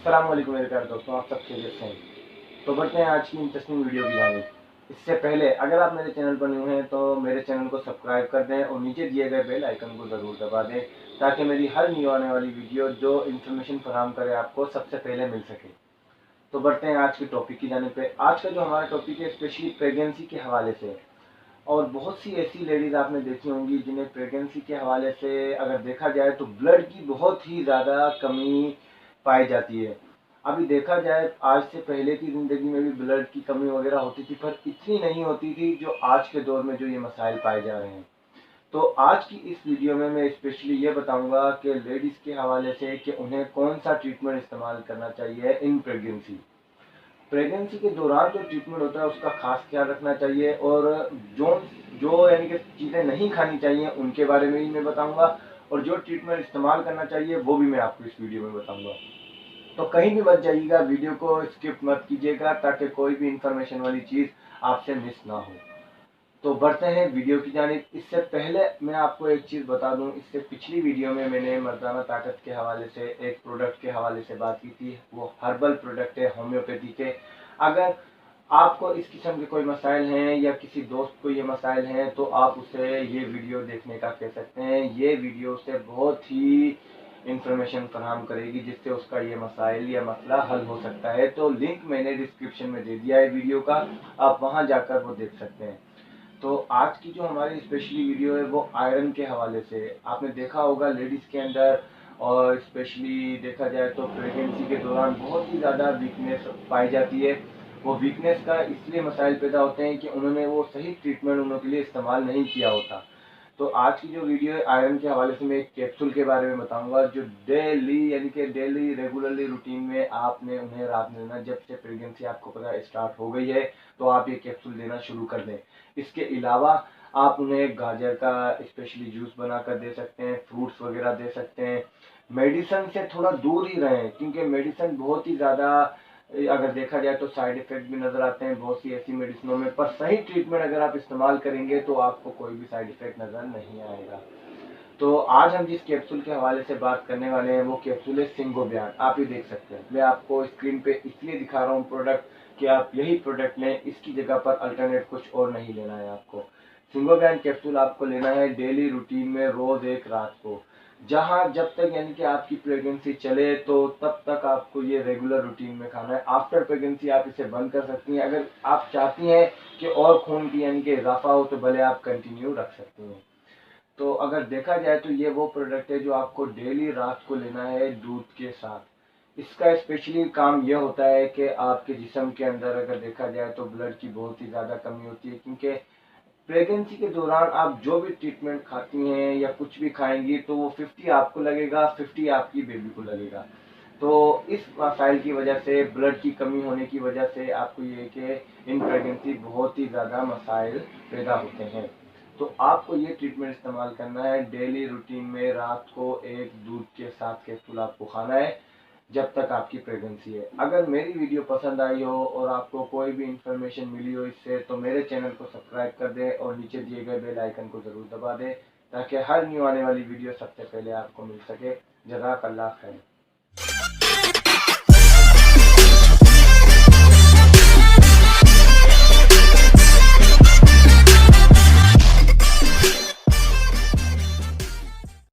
अस्सलाम वालेकुम मेरे प्यारे दोस्तों, आप सब खैरियत से हैं। तो बढ़ते हैं आज की इंटरेस्टिंग वीडियो की जानिब। इससे पहले अगर आप मेरे चैनल पर न्यू हैं तो मेरे चैनल को सब्सक्राइब कर दें और नीचे दिए गए बेल आइकन को ज़रूर दबा दें ताकि मेरी हर न्यू आने वाली वीडियो जो इन्फॉर्मेशन फराहम करे आपको सबसे पहले मिल सके। तो बढ़ते हैं आज की टॉपिक की जानिब पे। आज का जो हमारा टॉपिक है स्पेशली प्रेगनेंसी के हवाले से। और बहुत सी ऐसी लेडीज़ आपने देखी होंगी जिन्हें प्रेगनेंसी के हवाले से अगर देखा जाए तो ब्लड की बहुत ही ज़्यादा कमी पाई जाती है। अभी देखा जाए आज से पहले की ज़िंदगी में भी ब्लड की कमी वगैरह होती थी, पर इतनी नहीं होती थी जो आज के दौर में जो ये मसाइल पाए जा रहे हैं। तो आज की इस वीडियो में मैं स्पेशली ये बताऊंगा कि लेडीज़ के हवाले से कि उन्हें कौन सा ट्रीटमेंट इस्तेमाल करना चाहिए इन प्रेगनेंसी। प्रेगनेंसी के दौरान जो ट्रीटमेंट होता है उसका खास ख्याल रखना चाहिए, और जो जो यानी कि चीज़ें नहीं खानी चाहिए उनके बारे में ही मैं बताऊंगा, और जो ट्रीटमेंट इस्तेमाल करना चाहिए वो भी मैं आपको इस वीडियो में बताऊंगा। तो कहीं भी मत जाइएगा, वीडियो को स्किप मत कीजिएगा ताकि कोई भी इंफॉर्मेशन वाली चीज़ आपसे मिस ना हो। तो बढ़ते हैं वीडियो की जानिब। इससे पहले मैं आपको एक चीज़ बता दूं, इससे पिछली वीडियो में मैंने मर्दाना ताकत के हवाले से एक प्रोडक्ट के हवाले से बात की थी। वो हर्बल प्रोडक्ट है, होम्योपैथी के। अगर आपको इस किस्म के कोई मसाइल हैं या किसी दोस्त को ये मसाइल हैं तो आप उसे ये वीडियो देखने का कह सकते हैं। ये वीडियो उसे बहुत ही इंफॉर्मेशन फराहम करेगी जिससे उसका ये मसाइल या मसला हल हो सकता है। तो लिंक मैंने डिस्क्रिप्शन में दे दिया है वीडियो का, आप वहाँ जाकर वो देख सकते हैं। तो आज की जो हमारी स्पेशली वीडियो है वो आयरन के हवाले से। आपने देखा होगा लेडीज़ के अंदर, और स्पेशली देखा जाए तो प्रेगनेंसी के दौरान बहुत ही ज़्यादा वीकनेस पाई जाती है। वो वीकनेस का इसलिए मसाइल पैदा होते हैं कि उन्होंने वो सही ट्रीटमेंट उनके लिए इस्तेमाल नहीं किया होता। तो आज की जो वीडियो है आयरन के हवाले से मैं एक कैप्सूल के बारे में बताऊंगा जो डेली यानी कि डेली रेगुलरली रूटीन में आपने उन्हें रात में लेना। जब से प्रेगनेंसी आपको पता स्टार्ट हो गई है तो आप ये कैप्सूल देना शुरू कर दें। इसके अलावा आप उन्हें गाजर का स्पेशली जूस बनाकर दे सकते हैं, फ्रूट्स वगैरह दे सकते हैं। मेडिसिन से थोड़ा दूर ही रहें क्योंकि मेडिसिन बहुत ही ज़्यादा अगर देखा जाए तो साइड इफेक्ट भी नज़र आते हैं बहुत सी ऐसी मेडिसिनों में, पर सही ट्रीटमेंट अगर आप इस्तेमाल करेंगे तो आपको कोई भी साइड इफेक्ट नज़र नहीं आएगा। तो आज हम जिस कैप्सूल के हवाले से बात करने वाले हैं वो कैप्सूल है सिंगोबियान। आप ये देख सकते हैं, मैं आपको स्क्रीन पे इसलिए दिखा रहा हूँ प्रोडक्ट कि आप यही प्रोडक्ट लें, इसकी जगह पर अल्टरनेट कुछ और नहीं लेना है आपको। सिंगोबियान कैप्सूल आपको लेना है डेली रूटीन में रोज़ एक रात को। जहाँ जब तक यानी कि आपकी प्रेगनेंसी चले तो तब तक आपको ये रेगुलर रूटीन में खाना है। आफ्टर प्रेगनेंसी आप इसे बंद कर सकती हैं। अगर आप चाहती हैं कि और खून की यानी कि इजाफा हो तो भले आप कंटिन्यू रख सकती हैं। तो अगर देखा जाए तो ये वो प्रोडक्ट है जो आपको डेली रात को लेना है दूध के साथ। इसका स्पेशली काम यह होता है कि आपके जिस्म के अंदर अगर देखा जाए तो ब्लड की बहुत ही ज़्यादा कमी होती है, क्योंकि प्रेगनेंसी के दौरान आप जो भी ट्रीटमेंट खाती हैं या कुछ भी खाएंगी तो वो 50 आपको लगेगा, 50 आपकी बेबी को लगेगा। तो इस मसाइल की वजह से, ब्लड की कमी होने की वजह से आपको ये कि इन प्रेगनेंसी बहुत ही ज़्यादा मसाइल पैदा होते हैं। तो आपको ये ट्रीटमेंट इस्तेमाल करना है डेली रूटीन में। रात को एक दूध के साथ कैप्सूल आपको खाना है जब तक आपकी प्रेगनेंसी है। अगर मेरी वीडियो पसंद आई हो और आपको कोई भी इंफॉर्मेशन मिली हो इससे तो मेरे चैनल को सब्सक्राइब कर दें और नीचे दिए गए बेल आइकन को ज़रूर दबा दें ताकि हर न्यू आने वाली वीडियो सबसे पहले आपको मिल सके। जज़ाकल्लाह खैर।